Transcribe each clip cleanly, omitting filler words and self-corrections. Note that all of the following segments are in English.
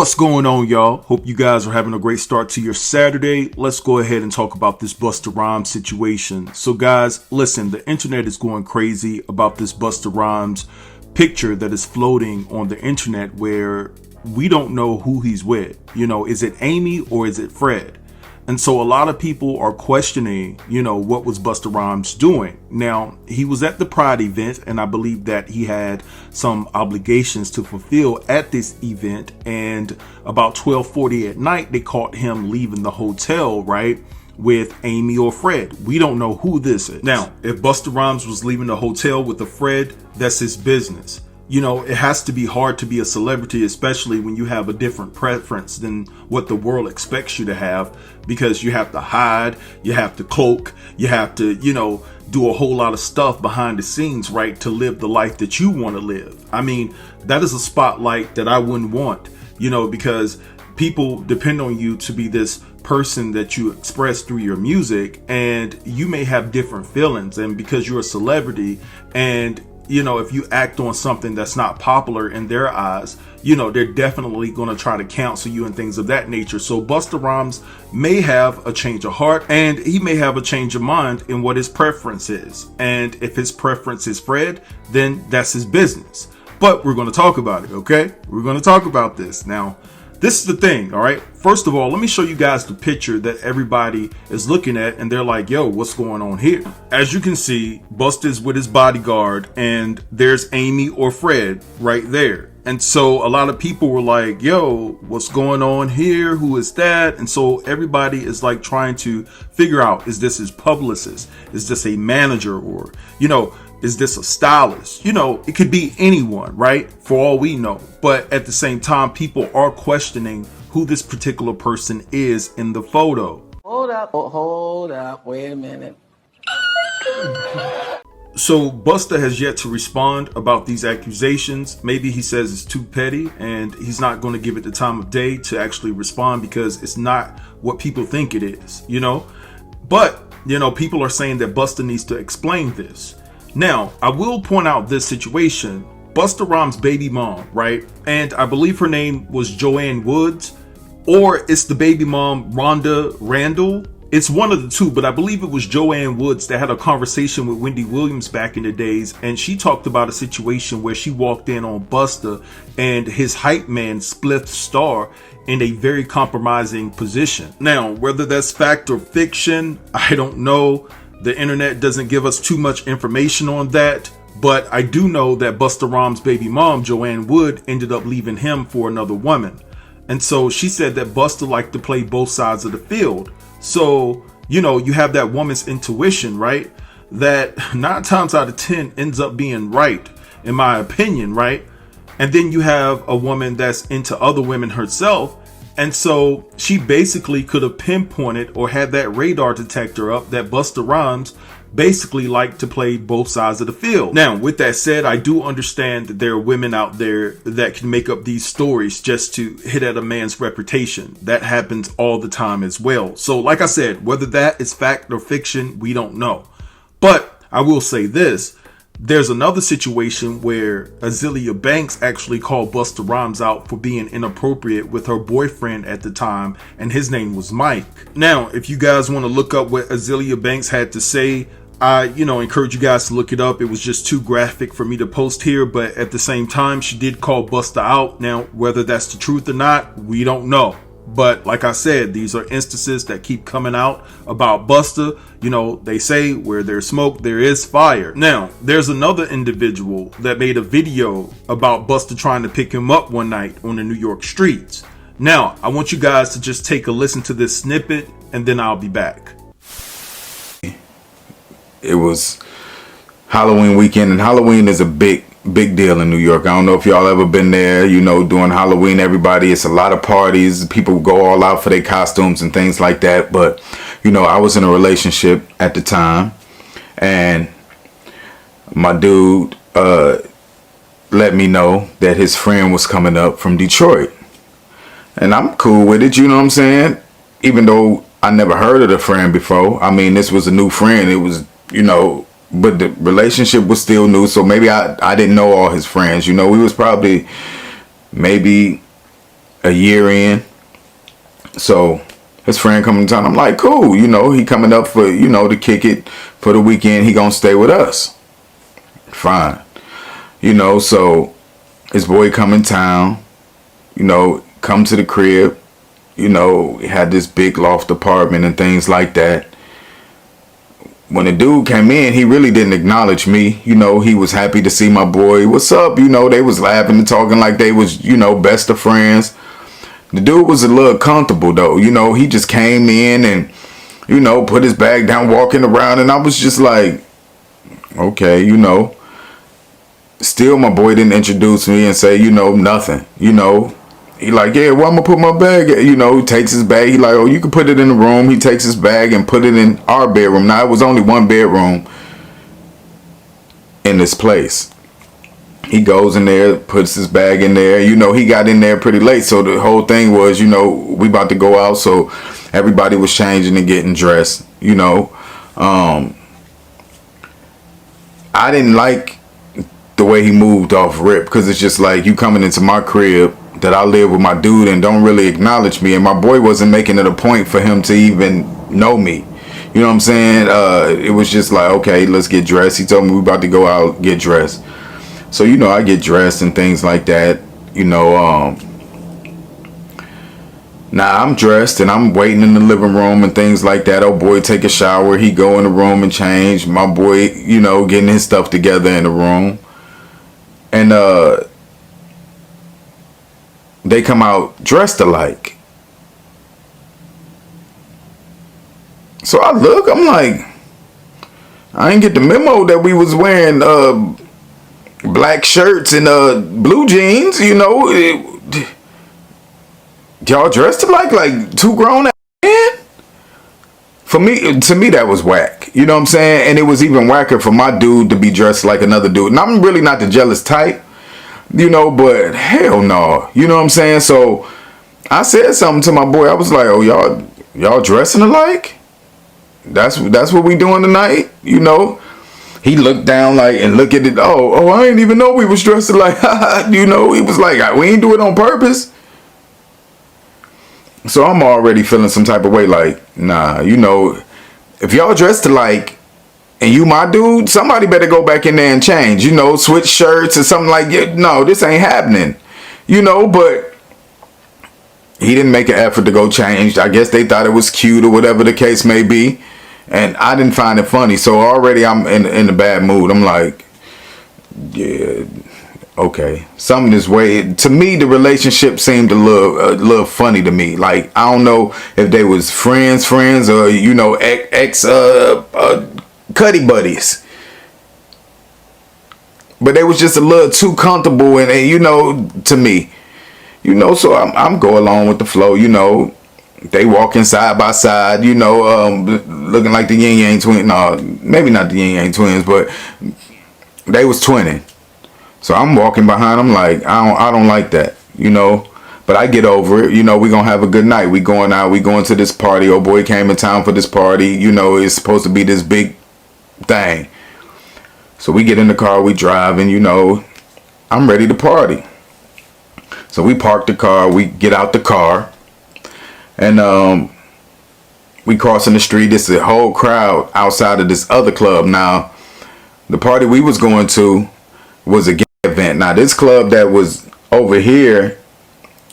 What's going on, y'all? Hope you guys are having a great start to your Saturday. Let's go ahead and talk about this Busta Rhymes situation. So guys, listen, the internet is going crazy about this Busta Rhymes picture that is floating on the internet where we don't know who he's with. You know, is it Amy or is it Fred? And so a lot of people are questioning, what was Busta Rhymes doing? Now, he was at the Pride event, and I believe that he had some obligations to fulfill at this event. And about 12:40 at night, they caught him leaving the hotel, right, with Amy or Fred. We don't know who this is. Now, if Busta Rhymes was leaving the hotel with a Fred, that's his business. It has to be hard to be a celebrity, especially when you have a different preference than what the world expects you to have, because you have to hide, you have to cloak, you have to, do a whole lot of stuff behind the scenes, right, to live the life that you want to live. I mean, that is a spotlight that I wouldn't want, because people depend on you to be this person that you express through your music, and you may have different feelings, and because you're a celebrity and if you act on something that's not popular in their eyes, they're definitely going to try to counsel you and things of that nature. So Busta Rhymes may have a change of heart, and he may have a change of mind in what his preference is. And if his preference is Fred, then that's his business. But we're going to talk about it, okay? We're going to talk about this. Now, this is the thing, all right? First of all, let me show you guys the picture that everybody is looking at, and they're like, yo, what's going on here? As you can see, Busta's with his bodyguard, and there's Amy or Fred right there. And so a lot of people were like, yo, what's going on here? Who is that? And so everybody is like trying to figure out, is this his publicist? Is this a manager? Or, is this a stylist? It could be anyone, right? For all we know. But at the same time, people are questioning who this particular person is in the photo. Hold up, wait a minute. So Busta has yet to respond about these accusations. Maybe he says it's too petty and he's not going to give it the time of day to actually respond because it's not what people think it is, But, people are saying that Busta needs to explain this. Now, I will point out this situation. Busta Rhymes' baby mom, right? And I believe her name was Joanne Woods, or it's the baby mom, Rhonda Randall. It's one of the two, but I believe it was Joanne Woods that had a conversation with Wendy Williams back in the days, and she talked about a situation where she walked in on Busta and his hype man, Spliff Star, in a very compromising position. Now, whether that's fact or fiction, I don't know. The internet doesn't give us too much information on that, but I do know that Busta Rhymes' baby mom, Joanne Wood, ended up leaving him for another woman. And so she said that Busta liked to play both sides of the field. So, you have that woman's intuition, right? That 9 times out of 10 ends up being right, in my opinion, right? And then you have a woman that's into other women herself. And so she basically could have pinpointed or had that radar detector up that Busta Rhymes basically liked to play both sides of the field. Now, with that said, I do understand that there are women out there that can make up these stories just to hit at a man's reputation. That happens all the time as well. So like I said, whether that is fact or fiction, we don't know. But I will say this. There's another situation where Azealia Banks actually called Busta Rhymes out for being inappropriate with her boyfriend at the time, and his name was Mike. Now, if you guys want to look up what Azealia Banks had to say, I, encourage you guys to look it up. It was just too graphic for me to post here, but at the same time, she did call Busta out. Now, whether that's the truth or not, we don't know. But like I said, these are instances that keep coming out about Busta. They say where there's smoke, there is fire. Now, there's another individual that made a video about Busta trying to pick him up one night on the New York streets. Now, I want you guys to just take a listen to this snippet, and then I'll be back. It was Halloween weekend, and Halloween is a big deal in New York. I don't know if y'all ever been there, during Halloween, it's a lot of parties. People go all out for their costumes and things like that. But, I was in a relationship at the time, and my dude let me know that his friend was coming up from Detroit. And I'm cool with it, you know what I'm saying? Even though I never heard of the friend before. I mean, this was a new friend. It was, but the relationship was still new, so maybe I didn't know all his friends. We was probably maybe a year in. So his friend coming to town. I'm like, cool. You know, he coming up for, you know, to kick it for the weekend. He gonna stay with us. Fine. You know, so his boy come in town, you know, come to the crib. You know, he had this big loft apartment and things like that. When the dude came in, he really didn't acknowledge me. You know, he was happy to see my boy. What's up? You know, they was laughing and talking like they was, you know, best of friends. The dude was a little comfortable though. You know, he just came in and, you know, put his bag down, walking around. And I was just like, okay, you know. Still, my boy didn't introduce me and say, you know, nothing. You know, he like, yeah, well, I'm gonna put my bag. You know, he takes his bag. He like, oh, you can put it in the room. He takes his bag and put it in our bedroom. Now, it was only one bedroom in this place. He goes in there, puts his bag in there. You know, he got in there pretty late. So the whole thing was, you know, we about to go out. So everybody was changing and getting dressed, you know. I didn't like the way he moved off rip, because it's just like you coming into my crib that I live with my dude and don't really acknowledge me, and my boy wasn't making it a point for him to even know me. You know what I'm saying? It was just like, okay, let's get dressed. He told me we about to go out, get dressed. So, you know, I get dressed and things like that. You know, now I'm dressed and I'm waiting in the living room and things like that. Oh boy, take a shower. He go in the room and change. My boy, you know, getting his stuff together in the room. And they come out dressed alike. So I look, I'm like, I didn't get the memo that we was wearing black shirts and blue jeans, you know. Y'all dressed alike like two grown ass men? To me, that was whack. You know what I'm saying? And it was even whacker for my dude to be dressed like another dude. And I'm really not the jealous type, you know, but hell no. You know what I'm saying? So I said something to my boy. I was like, oh, y'all dressing alike? That's what we doing tonight, you know? He looked down like and look at it. Oh, I didn't even know we was dressed alike. You know, he was like, we ain't do it on purpose. So I'm already feeling some type of way like, nah, you know, if y'all dressed alike and you my dude, somebody better go back in there and change, you know, switch shirts or something like that. No, this ain't happening, you know, but he didn't make an effort to go change. I guess they thought it was cute or whatever the case may be. And I didn't find it funny. So already I'm in a bad mood. I'm like, yeah, okay, something this way. To me, the relationship seemed a little funny to me. Like, I don't know if they was friends or, you know, ex cuddy buddies, but they was just a little too comfortable, and you know, to me, you know. So I'm go along with the flow, you know. They walking side by side, you know, looking like the Yin Yang twins. No, maybe not the Yin Yang twins, but they was twinning. So I'm walking behind them like, I don't like that, you know. But I get over it. You know, we gonna have a good night. We going out. We going to this party. Oh boy came in town for this party. You know, it's supposed to be this big thing. So we get in the car. We drive, and you know, I'm ready to party. So we park the car. We get out the car. And we crossing the street. It's a whole crowd outside of this other club. Now, the party we was going to was a gay event. Now, this club that was over here,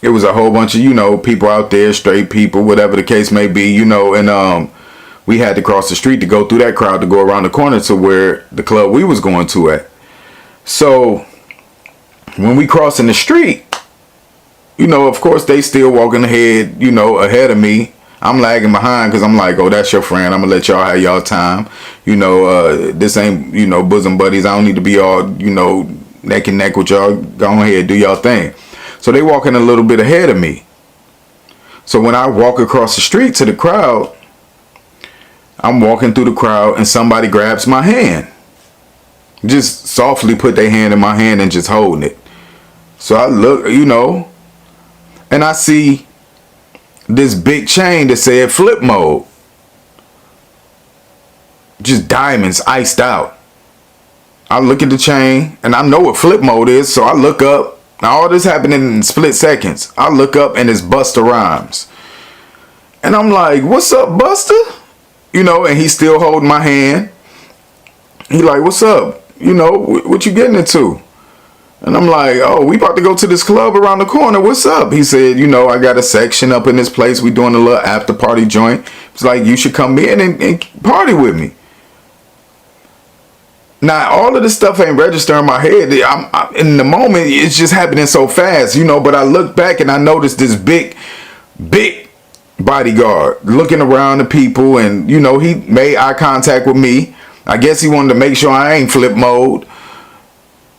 it was a whole bunch of, you know, people out there, straight people, whatever the case may be, you know. And we had to cross the street to go through that crowd to go around the corner to where the club we was going to at. So when we crossing the street, you know, of course, they still walking ahead, you know, ahead of me. I'm lagging behind because I'm like, oh, that's your friend. I'm going to let y'all have y'all time. You know, this ain't, you know, bosom buddies. I don't need to be all, you know, neck and neck with y'all. Go ahead, do y'all thing. So they walking a little bit ahead of me. So when I walk across the street to the crowd, I'm walking through the crowd and somebody grabs my hand. Just softly put their hand in my hand and just holding it. So I look, you know, and I see this big chain that said flip mode. Just diamonds iced out. I look at the chain and I know what flip mode is. So I look up Now all this happened in split seconds. I look up and it's Busta Rhymes. And I'm like, what's up, Busta? You know, and he's still holding my hand. He like, what's up? You know, what you getting into? And I'm like, oh, we about to go to this club around the corner. What's up? He said, you know, I got a section up in this place. We doing a little after party joint. It's like, you should come in and party with me. Now, all of this stuff ain't registering in my head. I'm in the moment, it's just happening so fast, you know, but I look back and I noticed this big bodyguard looking around the people, and, you know, he made eye contact with me. I guess he wanted to make sure I ain't flip mode,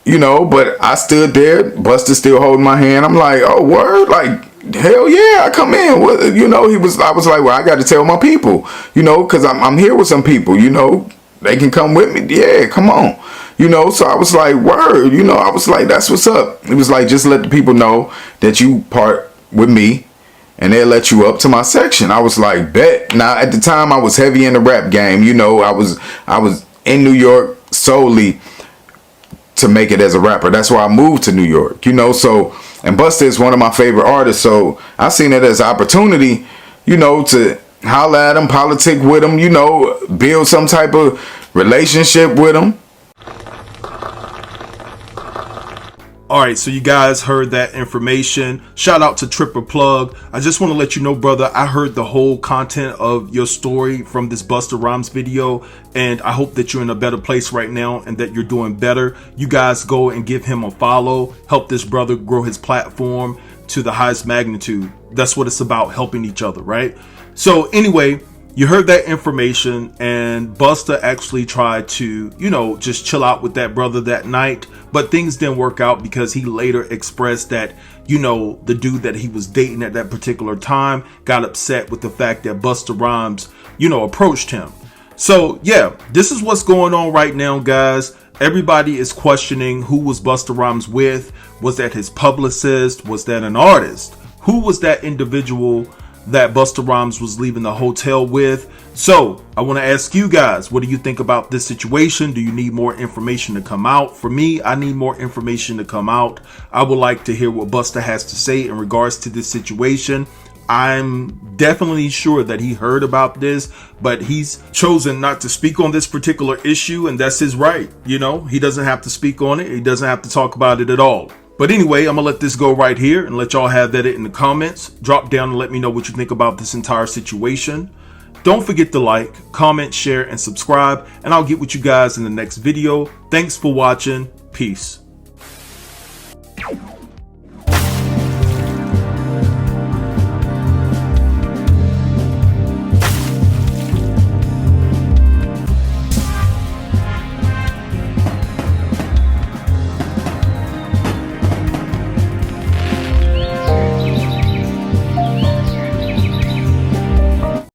you know, but I stood there, Busta still holding my hand. I'm like, oh, word? Like, hell yeah, I come in. What, you know, I was like, well, I got to tell my people, you know, because I'm here with some people, you know. They can come with me. Yeah, come on. You know, so I was like, word. You know, I was like, that's what's up. It was like, just let the people know that you part with me and they'll let you up to my section. I was like, bet. Now, at the time, I was heavy in the rap game. You know, I was in New York solely to make it as a rapper. That's why I moved to New York, you know. So, and Busta is one of my favorite artists. So I seen it as an opportunity, you know, to holla at him, politic with him, you know, build some type of relationship with him. All right, so you guys heard that information. Shout out to Tripper Plug. I just want to let you know, brother, I heard the whole content of your story from this Busta Rhymes video, and I hope that you're in a better place right now and that you're doing better. You guys go and give him a follow. Help this brother grow his platform to the highest magnitude. That's what it's about, helping each other, right? So anyway, you heard that information, and Busta actually tried to, you know, just chill out with that brother that night, but things didn't work out because he later expressed that, you know, the dude that he was dating at that particular time got upset with the fact that Busta Rhymes, you know, approached him. So yeah, this is what's going on right now, guys. Everybody is questioning, who was Busta Rhymes with? Was that his publicist? Was that an artist? Who was that individual that Busta Rhymes was leaving the hotel with? So I want to ask you guys, what do you think about this situation? Do you need more information to come out? For me, I need more information to come out. I would like to hear what Busta has to say in regards to this situation. I'm definitely sure that he heard about this, but he's chosen not to speak on this particular issue, and that's his right. You know, he doesn't have to speak on it. He doesn't have to talk about it at all. But anyway, I'm going to let this go right here and let y'all have that in the comments. Drop down and let me know what you think about this entire situation. Don't forget to like, comment, share, and subscribe, and I'll get with you guys in the next video. Thanks for watching. Peace.